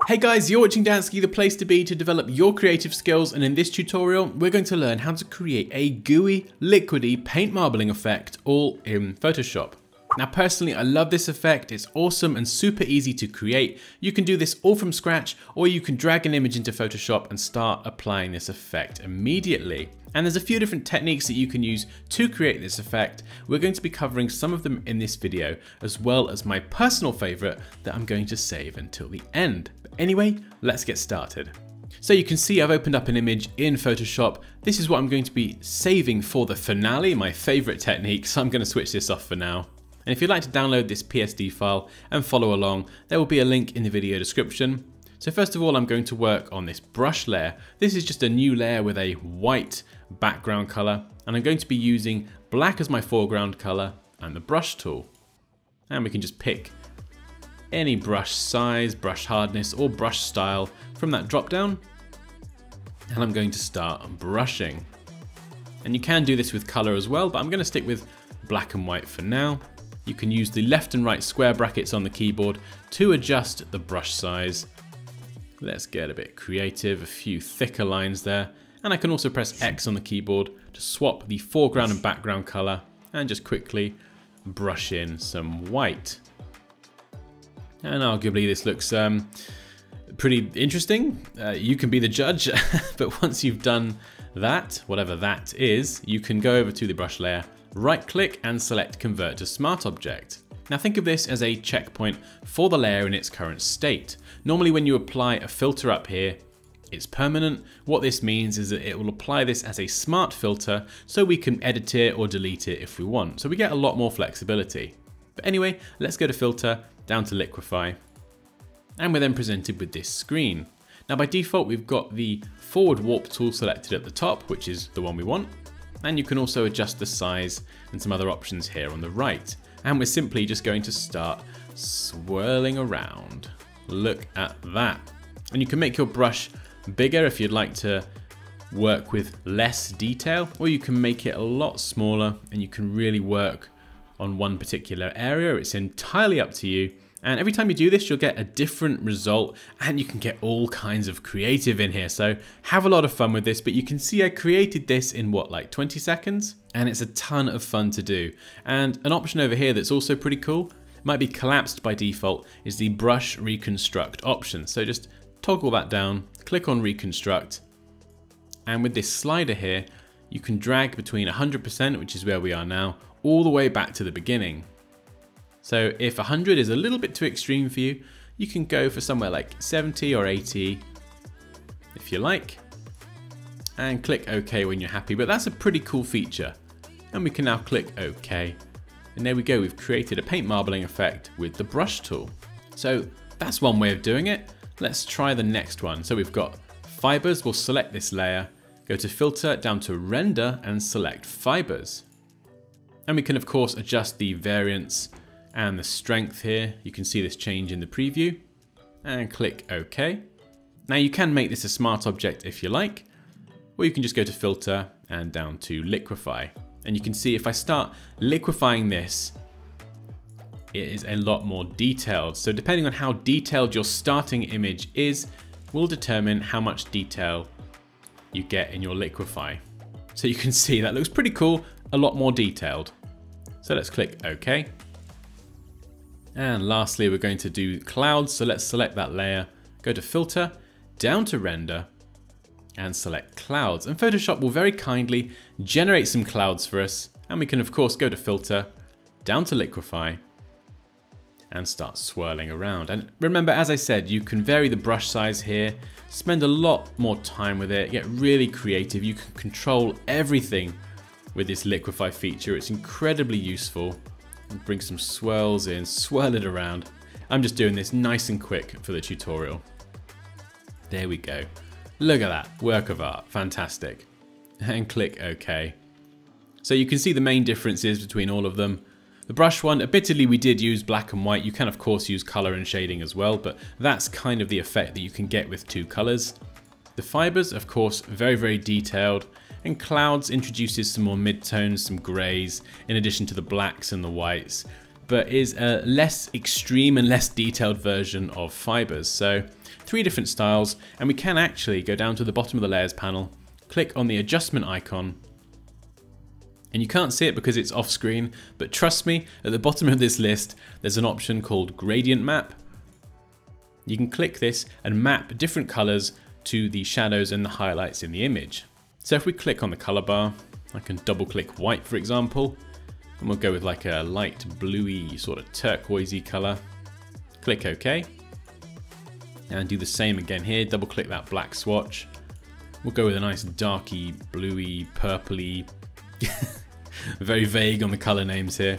Hey guys, you're watching Dansky, the place to be to develop your creative skills, and in this tutorial we're going to learn how to create a gooey, liquidy paint marbling effect all in Photoshop. Now personally I love this effect, it's awesome and super easy to create. You can do this all from scratch, or you can drag an image into Photoshop and start applying this effect immediately. And there's a few different techniques that you can use to create this effect. We're going to be covering some of them in this video, as well as my personal favorite that I'm going to save until the end. But anyway, let's get started. So you can see I've opened up an image in Photoshop. This is what I'm going to be saving for the finale, my favorite technique, so I'm going to switch this off for now. And if you'd like to download this PSD file and follow along, there will be a link in the video description. So first of all, I'm going to work on this brush layer. This is just a new layer with a white background color, and I'm going to be using black as my foreground color and the brush tool. And we can just pick any brush size, brush hardness, or brush style from that drop down. And I'm going to start brushing. And you can do this with color as well, but I'm going to stick with black and white for now. You can use the left and right square brackets on the keyboard to adjust the brush size. Let's get a bit creative, a few thicker lines there. And I can also press X on the keyboard to swap the foreground and background color and just quickly brush in some white. And arguably this looks pretty interesting. You can be the judge, but once you've done that, whatever that is, you can go over to the brush layer, right click and select Convert to Smart Object. Now think of this as a checkpoint for the layer in its current state. Normally when you apply a filter up here, it's permanent. What this means is that it will apply this as a smart filter so we can edit it or delete it if we want. So we get a lot more flexibility. But anyway, let's go to Filter, down to Liquify, and we're then presented with this screen. Now by default, we've got the forward warp tool selected at the top, which is the one we want. And you can also adjust the size and some other options here on the right. And we're simply just going to start swirling around. Look at that. And you can make your brush bigger if you'd like to work with less detail, or you can make it a lot smaller and you can really work on one particular area. It's entirely up to you. And every time you do this, you'll get a different result and you can get all kinds of creative in here. So have a lot of fun with this, but you can see I created this in what, like 20 seconds? And it's a ton of fun to do. And an option over here that's also pretty cool, might be collapsed by default, is the brush reconstruct option. So just toggle that down, click on Reconstruct, and with this slider here, you can drag between 100%, which is where we are now, all the way back to the beginning. So if 100 is a little bit too extreme for you, you can go for somewhere like 70 or 80 if you like, and click OK when you're happy. But that's a pretty cool feature. And we can now click OK. And there we go, we've created a paint marbling effect with the brush tool. So that's one way of doing it. Let's try the next one. So we've got fibers, we'll select this layer, go to Filter, down to Render and select Fibers. And we can of course adjust the variance and the strength here. You can see this change in the preview, and click OK. Now you can make this a smart object if you like, or you can just go to Filter and down to Liquify. And you can see if I start liquefying this, it is a lot more detailed. So depending on how detailed your starting image is, will determine how much detail you get in your Liquify. So you can see that looks pretty cool, a lot more detailed. So let's click OK. And lastly, we're going to do clouds. So let's select that layer, go to Filter, down to Render, and select clouds. And Photoshop will very kindly generate some clouds for us. And we can of course go to Filter, down to Liquify, and start swirling around. And remember, as I said, you can vary the brush size here, spend a lot more time with it, get really creative. You can control everything with this Liquify feature. It's incredibly useful. Bring some swirls in, swirl it around. I'm just doing this nice and quick for the tutorial. There we go. Look at that, work of art, fantastic. And click OK. So you can see the main differences between all of them. The brush one, admittedly we did use black and white. You can of course use color and shading as well, but that's kind of the effect that you can get with two colors. The fibers, of course, very, very detailed. And clouds introduces some more midtones, some grays, in addition to the blacks and the whites. but is a less extreme and less detailed version of fibers. So 3 different styles, and we can actually go down to the bottom of the layers panel, click on the adjustment icon, and you can't see it because it's off screen, but trust me, at the bottom of this list, there's an option called gradient map. You can click this and map different colors to the shadows and the highlights in the image. So if we click on the color bar, I can double click white, for example, and we'll go with like a light bluey sort of turquoisey color. Click OK. And do the same again here, double click that black swatch. We'll go with a nice darky, bluey, purpley, very vague on the color names here.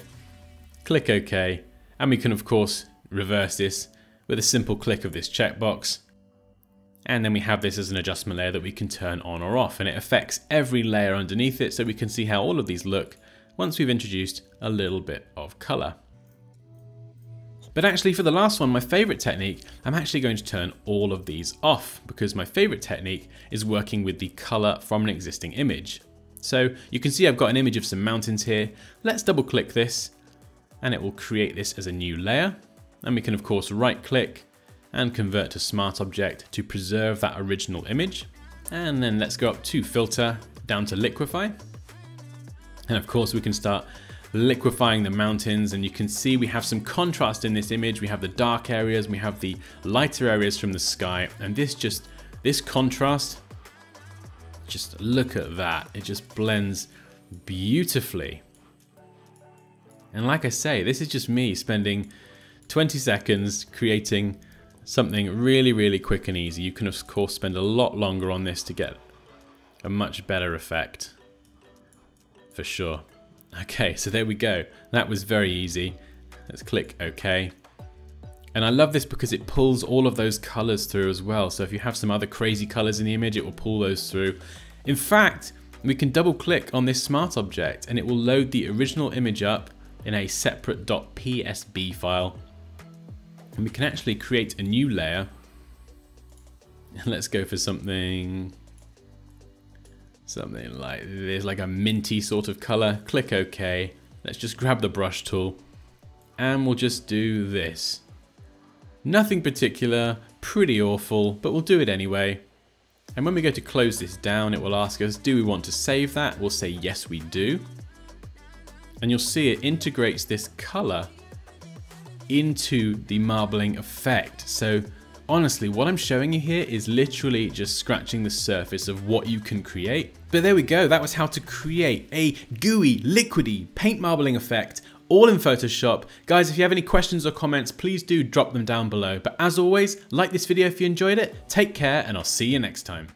Click OK, and we can of course reverse this with a simple click of this checkbox. And then we have this as an adjustment layer that we can turn on or off, and it affects every layer underneath it, so we can see how all of these look once we've introduced a little bit of color. But actually for the last one, my favorite technique, I'm actually going to turn all of these off, because my favorite technique is working with the color from an existing image. So you can see I've got an image of some mountains here. Let's double click this and it will create this as a new layer. And we can of course right click and convert to Smart Object to preserve that original image. And then let's go up to Filter, down to Liquify. And of course we can start liquefying the mountains, and you can see we have some contrast in this image. We have the dark areas, we have the lighter areas from the sky, and this contrast, just look at that. It just blends beautifully. And like I say, this is just me spending 20 seconds creating something really, really quick and easy. You can of course spend a lot longer on this to get a much better effect, for sure. Okay, so there we go. That was very easy. Let's click OK. And I love this because it pulls all of those colors through as well. So if you have some other crazy colors in the image, it will pull those through. In fact, we can double click on this Smart Object and it will load the original image up in a separate .psb file. And we can actually create a new layer. Let's go for something like this, like a minty sort of color. Click OK. Let's just grab the brush tool and we'll just do this. Nothing particular, pretty awful, but we'll do it anyway. And when we go to close this down, it will ask us, do we want to save that? We'll say yes, we do. And you'll see it integrates this color into the marbling effect. So honestly, what I'm showing you here is literally just scratching the surface of what you can create. But there we go, that was how to create a gooey, liquidy paint marbling effect, all in Photoshop. Guys, if you have any questions or comments, please do drop them down below. But as always, like this video if you enjoyed it, take care, and I'll see you next time.